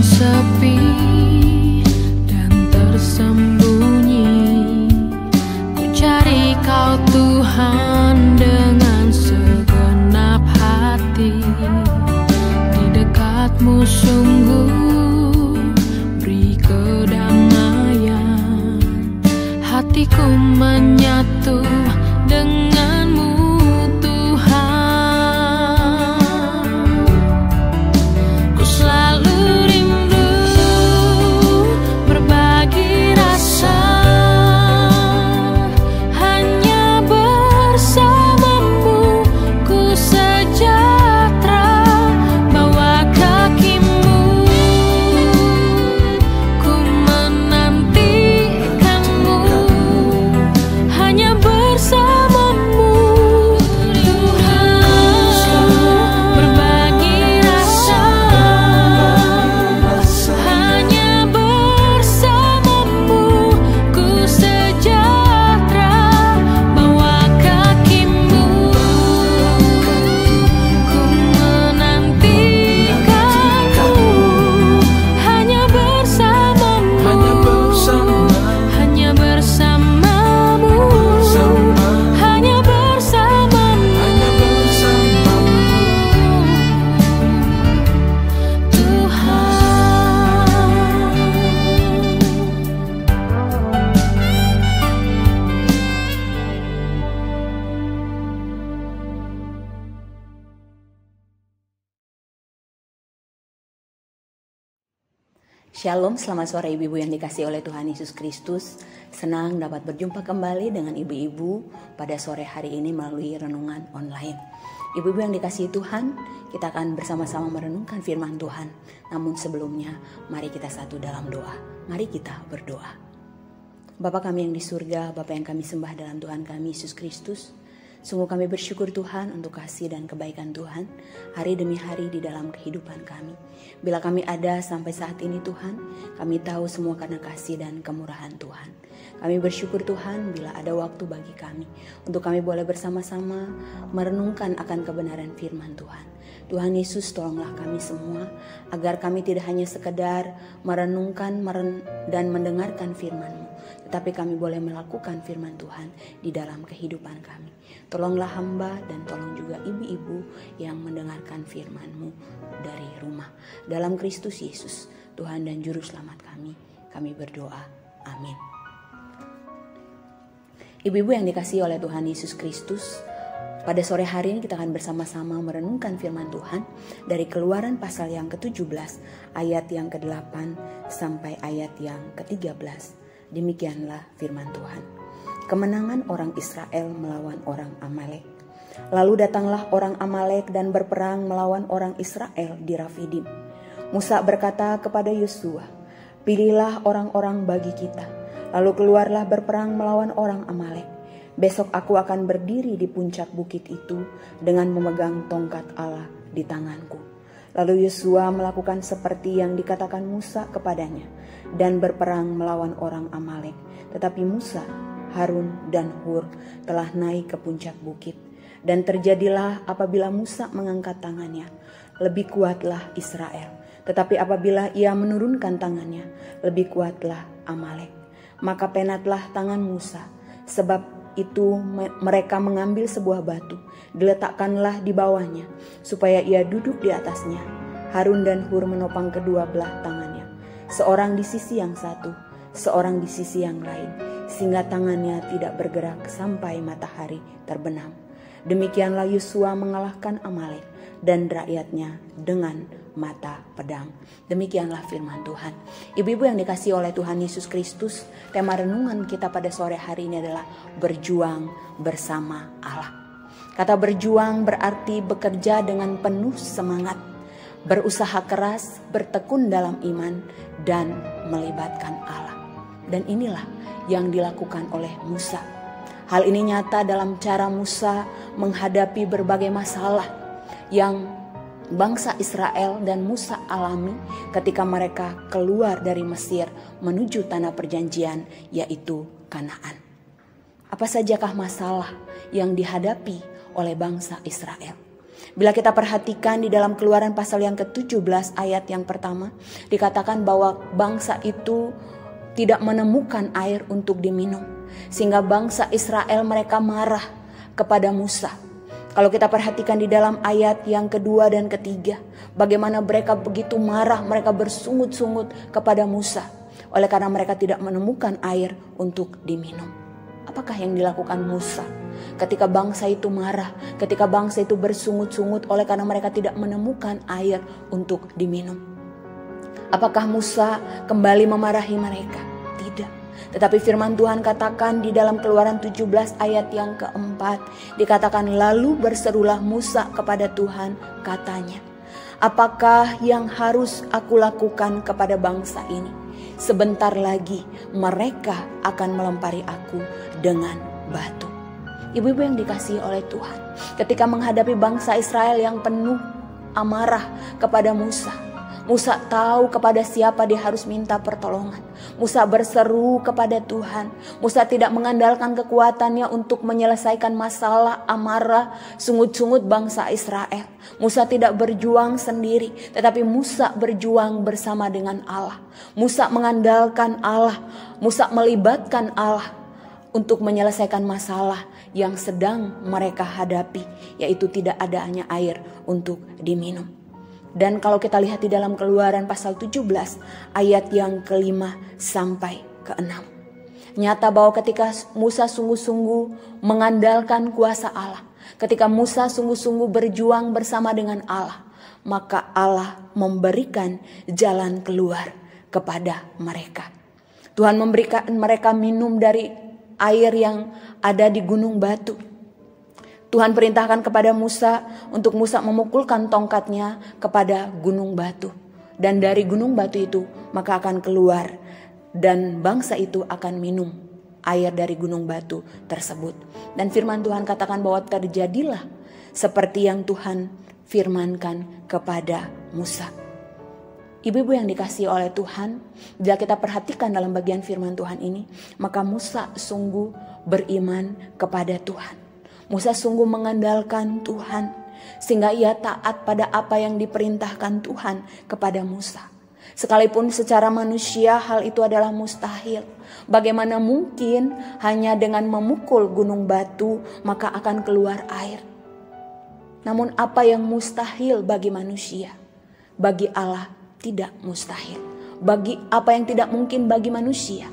sepi dan tersembunyi, ku cari Kau Tuhan dengan segenap hati. Di dekat-Mu sungguh beri kedamaian, hatiku menyatu dengan-Mu Tuhan. Ku selalu rindu berbagi rasa, hanya bersama-Mu ku sejahtera. Bawa kaki-Mu ku menantikan-Mu, hanya bersama-Mu Tuhan. Berbagi rasa, hanya bersama-Mu ku sejahtera. Bawa kaki-Mu ku menantikan-Mu, hanya bersama-Mu, hanya bersama-Mu, hanya bersama-Mu Tuhan. Shalom, selamat sore ibu-ibu yang dikasihi oleh Tuhan Yesus Kristus. Senang dapat berjumpa kembali dengan ibu-ibu pada sore hari ini melalui renungan online. Ibu-ibu yang dikasihi Tuhan, kita akan bersama-sama merenungkan firman Tuhan. Namun sebelumnya, mari kita satu dalam doa. Mari kita berdoa. Bapa kami yang di surga, Bapa yang kami sembah dalam Tuhan kami Yesus Kristus, sungguh kami bersyukur Tuhan untuk kasih dan kebaikan Tuhan hari demi hari di dalam kehidupan kami. Bila kami ada sampai saat ini Tuhan, kami tahu semua karena kasih dan kemurahan Tuhan. Kami bersyukur Tuhan bila ada waktu bagi kami untuk kami boleh bersama-sama merenungkan akan kebenaran firman Tuhan. Tuhan Yesus, tolonglah kami semua agar kami tidak hanya sekedar merenungkan dan mendengarkan firman-Mu, tetapi kami boleh melakukan firman Tuhan di dalam kehidupan kami. Tolonglah hamba dan tolong juga ibu-ibu yang mendengarkan firman-Mu dari rumah. Dalam Kristus Yesus, Tuhan dan Juru Selamat kami berdoa. Amin. Ibu-ibu yang dikasihi oleh Tuhan Yesus Kristus, pada sore hari ini kita akan bersama-sama merenungkan firman Tuhan dari Keluaran pasal yang ke-17 ayat yang ke-8 sampai ayat yang ke-13. Demikianlah firman Tuhan. Kemenangan orang Israel melawan orang Amalek. Lalu datanglah orang Amalek dan berperang melawan orang Israel di Rafidim. Musa berkata kepada Yosua, "Pilihlah orang-orang bagi kita, lalu keluarlah berperang melawan orang Amalek. Besok aku akan berdiri di puncak bukit itu dengan memegang tongkat Allah di tanganku." Lalu Yosua melakukan seperti yang dikatakan Musa kepadanya dan berperang melawan orang Amalek. Tetapi Musa, Harun dan Hur telah naik ke puncak bukit. Dan terjadilah apabila Musa mengangkat tangannya, lebih kuatlah Israel. Tetapi apabila ia menurunkan tangannya, lebih kuatlah Amalek. Maka penatlah tangan Musa, sebab itu mereka mengambil sebuah batu, diletakkanlah di bawahnya, supaya ia duduk di atasnya. Harun dan Hur menopang kedua belah tangannya, seorang di sisi yang satu, seorang di sisi yang lain, sehingga tangannya tidak bergerak sampai matahari terbenam. Demikianlah Yosua mengalahkan Amalek dan rakyatnya dengan mata pedang. Demikianlah firman Tuhan. Ibu-ibu yang dikasihi oleh Tuhan Yesus Kristus, tema renungan kita pada sore hari ini adalah berjuang bersama Allah. Kata berjuang berarti bekerja dengan penuh semangat, berusaha keras, bertekun dalam iman, dan melibatkan Allah. Dan inilah yang dilakukan oleh Musa. Hal ini nyata dalam cara Musa menghadapi berbagai masalah yang bangsa Israel dan Musa alami ketika mereka keluar dari Mesir menuju tanah perjanjian, yaitu Kanaan. Apa sajakah masalah yang dihadapi oleh bangsa Israel? Bila kita perhatikan di dalam Keluaran pasal yang ke-17 ayat yang pertama, dikatakan bahwa bangsa itu tidak menemukan air untuk diminum, sehingga bangsa Israel mereka marah kepada Musa. Kalau kita perhatikan di dalam ayat yang kedua dan ketiga, bagaimana mereka begitu marah, mereka bersungut-sungut kepada Musa, oleh karena mereka tidak menemukan air untuk diminum. Apakah yang dilakukan Musa ketika bangsa itu marah, ketika bangsa itu bersungut-sungut oleh karena mereka tidak menemukan air untuk diminum? Apakah Musa kembali memarahi mereka? Tidak. Tetapi firman Tuhan katakan di dalam Keluaran 17 ayat yang keempat, dikatakan lalu berserulah Musa kepada Tuhan, katanya, apakah yang harus aku lakukan kepada bangsa ini? Sebentar lagi mereka akan melempari aku dengan batu. Ibu-ibu yang dikasihi oleh Tuhan, ketika menghadapi bangsa Israel yang penuh amarah kepada Musa, Musa tahu kepada siapa dia harus minta pertolongan. Musa berseru kepada Tuhan. Musa tidak mengandalkan kekuatannya untuk menyelesaikan masalah amarah sungut-sungut bangsa Israel. Musa tidak berjuang sendiri, tetapi Musa berjuang bersama dengan Allah. Musa mengandalkan Allah. Musa melibatkan Allah untuk menyelesaikan masalah yang sedang mereka hadapi, yaitu tidak adanya air untuk diminum. Dan kalau kita lihat di dalam Keluaran pasal 17 ayat yang ke-5 sampai ke-6. Nyata bahwa ketika Musa sungguh-sungguh mengandalkan kuasa Allah, ketika Musa sungguh-sungguh berjuang bersama dengan Allah, maka Allah memberikan jalan keluar kepada mereka. Tuhan memberikan mereka minum dari air yang ada di gunung batu. Tuhan perintahkan kepada Musa untuk Musa memukulkan tongkatnya kepada gunung batu. Dan dari gunung batu itu maka akan keluar dan bangsa itu akan minum air dari gunung batu tersebut. Dan firman Tuhan katakan bahwa terjadilah seperti yang Tuhan firmankan kepada Musa. Ibu-ibu yang dikasihi oleh Tuhan, bila kita perhatikan dalam bagian firman Tuhan ini, maka Musa sungguh beriman kepada Tuhan. Musa sungguh mengandalkan Tuhan sehingga ia taat pada apa yang diperintahkan Tuhan kepada Musa. Sekalipun secara manusia hal itu adalah mustahil. Bagaimana mungkin hanya dengan memukul gunung batu maka akan keluar air? Namun apa yang mustahil bagi manusia, bagi Allah tidak mustahil. Bagi apa yang tidak mungkin bagi manusia,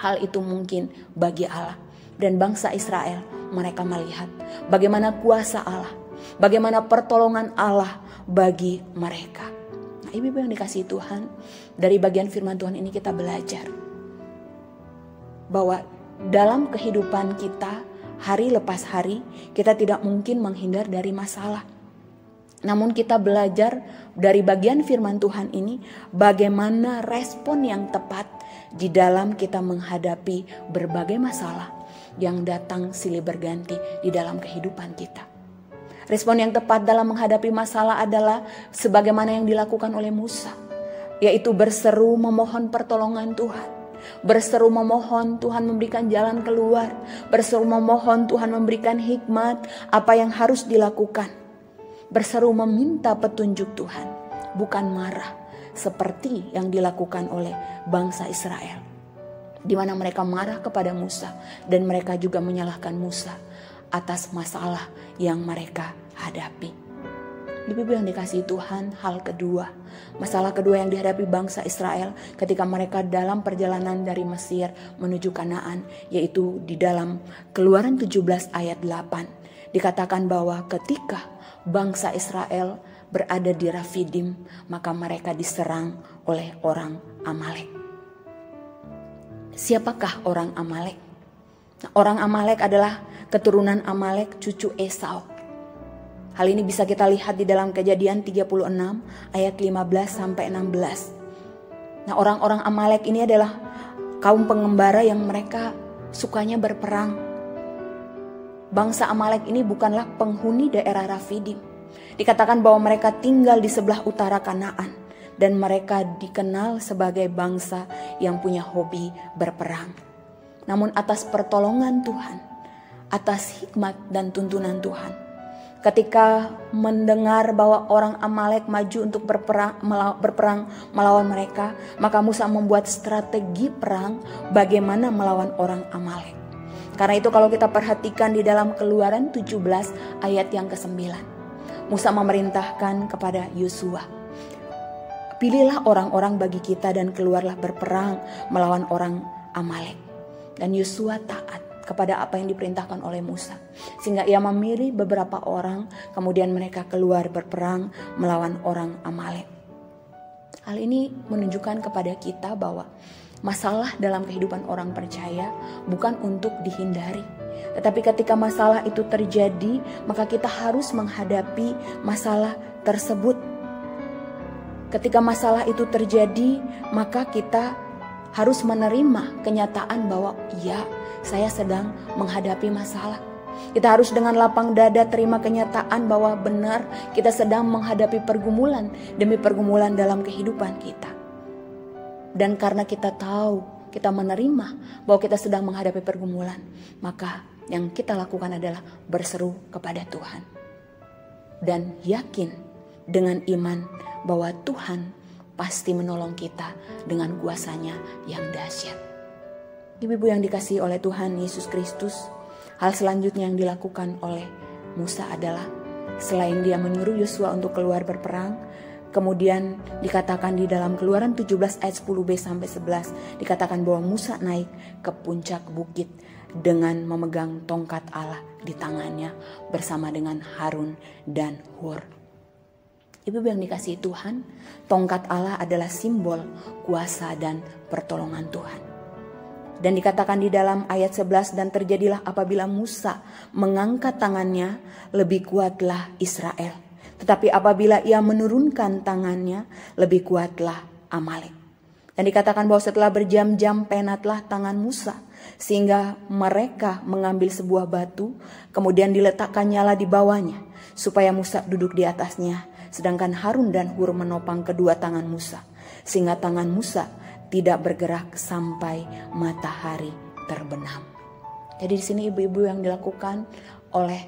hal itu mungkin bagi Allah. Dan bangsa Israel mereka melihat bagaimana kuasa Allah, bagaimana pertolongan Allah bagi mereka. Nah, ibu-ibu yang dikasihi Tuhan, dari bagian firman Tuhan ini kita belajar bahwa dalam kehidupan kita hari lepas hari kita tidak mungkin menghindar dari masalah. Namun kita belajar dari bagian firman Tuhan ini bagaimana respon yang tepat di dalam kita menghadapi berbagai masalah yang datang silih berganti di dalam kehidupan kita. Respon yang tepat dalam menghadapi masalah adalah sebagaimana yang dilakukan oleh Musa, yaitu berseru memohon pertolongan Tuhan. Berseru memohon Tuhan memberikan jalan keluar. Berseru memohon Tuhan memberikan hikmat apa yang harus dilakukan. Berseru meminta petunjuk Tuhan, bukan marah seperti yang dilakukan oleh bangsa Israel, di mana mereka marah kepada Musa dan mereka juga menyalahkan Musa atas masalah yang mereka hadapi. Ibu-ibu yang dikasihi Tuhan, masalah kedua yang dihadapi bangsa Israel ketika mereka dalam perjalanan dari Mesir menuju Kanaan, yaitu di dalam Keluaran 17 ayat 8. Dikatakan bahwa ketika bangsa Israel berada di Rafidim, maka mereka diserang oleh orang Amalek. Siapakah orang Amalek? Orang Amalek adalah keturunan Amalek, cucu Esau. Hal ini bisa kita lihat di dalam Kejadian 36 ayat 15 sampai 16. Nah, orang-orang Amalek ini adalah kaum pengembara yang mereka sukanya berperang. Bangsa Amalek ini bukanlah penghuni daerah Rafidim. Dikatakan bahwa mereka tinggal di sebelah utara Kanaan dan mereka dikenal sebagai bangsa yang punya hobi berperang. Namun atas pertolongan Tuhan, atas hikmat dan tuntunan Tuhan, Ketika mendengar bahwa orang Amalek maju untuk berperang melawan mereka, maka Musa membuat strategi perang bagaimana melawan orang Amalek. Karena itu kalau kita perhatikan di dalam Keluaran 17 ayat yang ke-9, Musa memerintahkan kepada Yosua, pilihlah orang-orang bagi kita dan keluarlah berperang melawan orang Amalek. Dan Yosua taat kepada apa yang diperintahkan oleh Musa, sehingga ia memilih beberapa orang, kemudian mereka keluar berperang melawan orang Amalek. Hal ini menunjukkan kepada kita bahwa masalah dalam kehidupan orang percaya bukan untuk dihindari, tetapi ketika masalah itu terjadi, maka kita harus menghadapi masalah tersebut. Ketika masalah itu terjadi, maka kita harus menerima kenyataan bahwa ya, saya sedang menghadapi masalah. Kita harus dengan lapang dada terima kenyataan bahwa benar kita sedang menghadapi pergumulan demi pergumulan dalam kehidupan kita. Dan karena kita tahu, kita menerima bahwa kita sedang menghadapi pergumulan, maka yang kita lakukan adalah berseru kepada Tuhan. Dan yakin dengan iman bahwa Tuhan pasti menolong kita dengan kuasa-Nya yang dahsyat. Ibu-ibu yang dikasihi oleh Tuhan Yesus Kristus, hal selanjutnya yang dilakukan oleh Musa adalah selain dia menyuruh Yosua untuk keluar berperang, kemudian dikatakan di dalam Keluaran 17 ayat 10b sampai 11 dikatakan bahwa Musa naik ke puncak bukit dengan memegang tongkat Allah di tangannya bersama dengan Harun dan Hur. Ibu-ibu yang dikasihi Tuhan, tongkat Allah adalah simbol kuasa dan pertolongan Tuhan. Dan dikatakan di dalam ayat 11, dan terjadilah apabila Musa mengangkat tangannya, lebih kuatlah Israel. Tetapi apabila ia menurunkan tangannya, lebih kuatlah Amalek. Dan dikatakan bahwa setelah berjam-jam penatlah tangan Musa, sehingga mereka mengambil sebuah batu, kemudian diletakkan nyala di bawahnya, supaya Musa duduk di atasnya, sedangkan Harun dan Hur menopang kedua tangan Musa, sehingga tangan Musa tidak bergerak sampai matahari terbenam. Jadi di sini ibu-ibu yang dilakukan oleh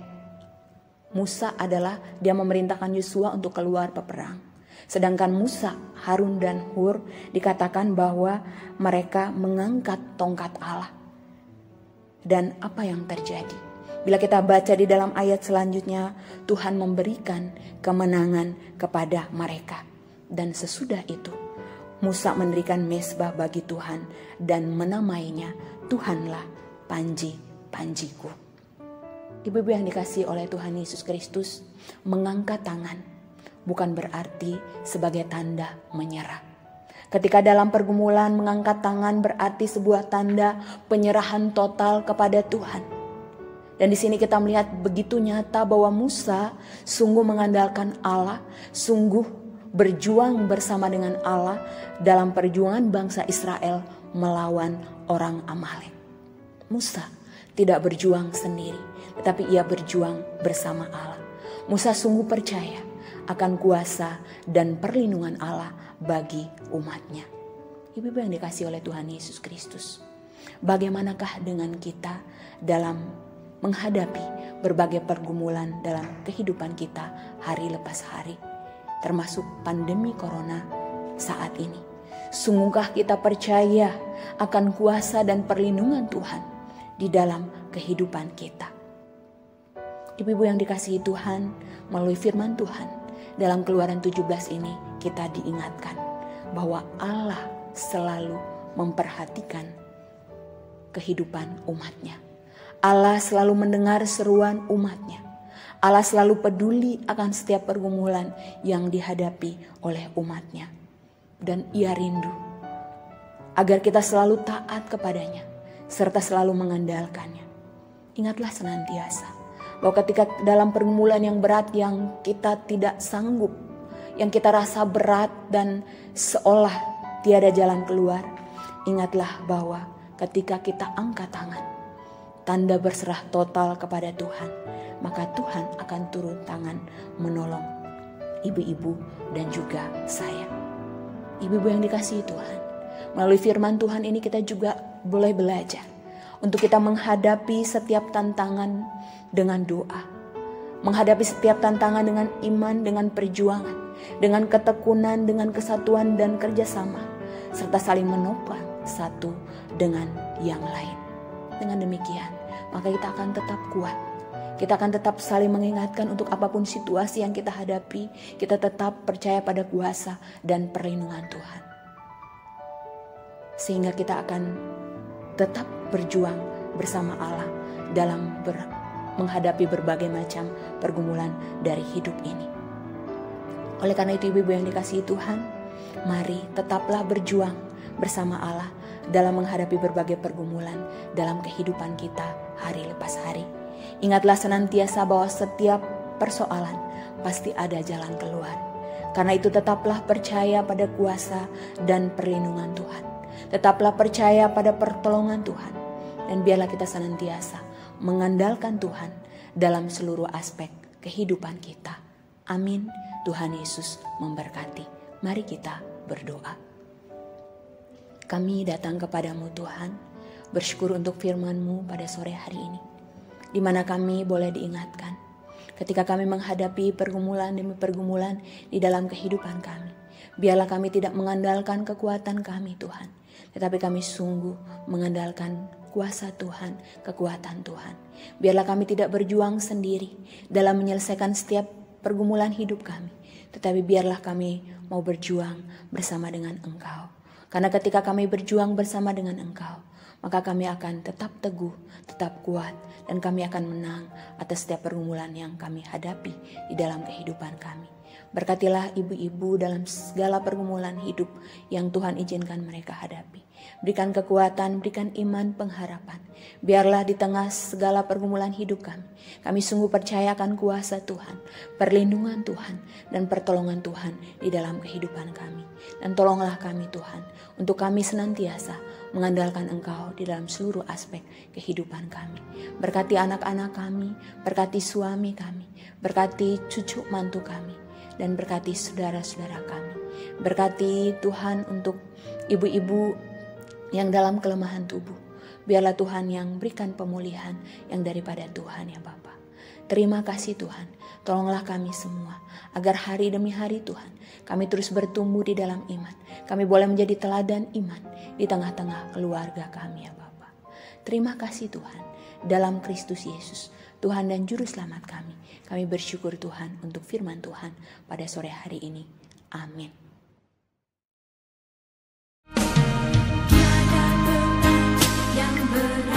Musa adalah dia memerintahkan Yosua untuk keluar berperang. Sedangkan Musa, Harun dan Hur dikatakan bahwa mereka mengangkat tongkat Allah. Dan apa yang terjadi? Bila kita baca di dalam ayat selanjutnya, Tuhan memberikan kemenangan kepada mereka. Dan sesudah itu, Musa mendirikan mezbah bagi Tuhan dan menamainya Tuhanlah panji-panjiku. Ibu-ibu yang dikasihi oleh Tuhan Yesus Kristus, mengangkat tangan bukan berarti sebagai tanda menyerah. Ketika dalam pergumulan mengangkat tangan berarti sebuah tanda penyerahan total kepada Tuhan. Dan di sini kita melihat begitu nyata bahwa Musa sungguh mengandalkan Allah, sungguh berjuang bersama dengan Allah dalam perjuangan bangsa Israel melawan orang Amalek. Musa tidak berjuang sendiri, tetapi ia berjuang bersama Allah. Musa sungguh percaya akan kuasa dan perlindungan Allah bagi umatnya. Ibu-ibu yang dikasihi oleh Tuhan Yesus Kristus, bagaimanakah dengan kita dalam menghadapi berbagai pergumulan dalam kehidupan kita hari lepas hari, termasuk pandemi corona saat ini? Sungguhkah kita percaya akan kuasa dan perlindungan Tuhan di dalam kehidupan kita? Ibu-ibu yang dikasihi Tuhan, melalui firman Tuhan dalam Keluaran 17 ini kita diingatkan bahwa Allah selalu memperhatikan kehidupan umatnya. Allah selalu mendengar seruan umatnya. Allah selalu peduli akan setiap pergumulan yang dihadapi oleh umatnya. Dan ia rindu agar kita selalu taat kepadanya, serta selalu mengandalkannya. Ingatlah senantiasa bahwa ketika dalam pergumulan yang berat yang kita tidak sanggup, yang kita rasa berat dan seolah tiada jalan keluar, ingatlah bahwa ketika kita angkat tangan, tanda berserah total kepada Tuhan, maka Tuhan akan turun tangan menolong ibu-ibu dan juga saya. Ibu-ibu yang dikasihi Tuhan, melalui firman Tuhan ini kita juga boleh belajar untuk kita menghadapi setiap tantangan dengan doa. menghadapi setiap tantangan dengan iman, dengan perjuangan, dengan ketekunan, dengan kesatuan dan kerjasama, serta saling menopang satu dengan yang lain. Dengan demikian, maka kita akan tetap kuat. Kita akan tetap saling mengingatkan untuk apapun situasi yang kita hadapi, kita tetap percaya pada kuasa dan perlindungan Tuhan. Sehingga kita akan tetap berjuang bersama Allah dalam menghadapi berbagai macam pergumulan dari hidup ini. Oleh karena itu ibu-ibu yang dikasihi Tuhan, mari tetaplah berjuang bersama Allah dalam menghadapi berbagai pergumulan dalam kehidupan kita hari lepas hari. Ingatlah senantiasa bahwa setiap persoalan pasti ada jalan keluar. Karena itu tetaplah percaya pada kuasa dan perlindungan Tuhan. Tetaplah percaya pada pertolongan Tuhan. Dan biarlah kita senantiasa mengandalkan Tuhan dalam seluruh aspek kehidupan kita. Amin. Tuhan Yesus memberkati. Mari kita berdoa. Kami datang kepadamu Tuhan, bersyukur untuk firman-Mu pada sore hari ini, di mana kami boleh diingatkan ketika kami menghadapi pergumulan demi pergumulan di dalam kehidupan kami. Biarlah kami tidak mengandalkan kekuatan kami Tuhan, tetapi kami sungguh mengandalkan kuasa Tuhan, kekuatan Tuhan. Biarlah kami tidak berjuang sendiri dalam menyelesaikan setiap pergumulan hidup kami, tetapi biarlah kami mau berjuang bersama dengan Engkau. Karena ketika kami berjuang bersama dengan Engkau, maka kami akan tetap teguh, tetap kuat, dan kami akan menang atas setiap pergumulan yang kami hadapi di dalam kehidupan kami. Berkatilah ibu-ibu dalam segala pergumulan hidup yang Tuhan izinkan mereka hadapi. Berikan kekuatan, berikan iman, pengharapan. Biarlah di tengah segala pergumulan hidup kami sungguh percayakan kuasa Tuhan, perlindungan Tuhan, dan pertolongan Tuhan di dalam kehidupan kami. Dan tolonglah kami Tuhan, untuk kami senantiasa mengandalkan Engkau di dalam seluruh aspek kehidupan kami. Berkati anak-anak kami, berkati suami kami, berkati cucu mantu kami, dan berkati saudara-saudara kami. Berkati Tuhan untuk ibu-ibu yang dalam kelemahan tubuh. Biarlah Tuhan yang berikan pemulihan yang daripada Tuhan ya Bapa. Terima kasih Tuhan. Tolonglah kami semua agar hari demi hari Tuhan kami terus bertumbuh di dalam iman. Kami boleh menjadi teladan iman di tengah-tengah keluarga kami ya Bapa. Terima kasih Tuhan. Dalam Kristus Yesus, Tuhan dan Juru Selamat kami. Kami bersyukur Tuhan untuk firman Tuhan pada sore hari ini. Amin. Tiada beban yang berat.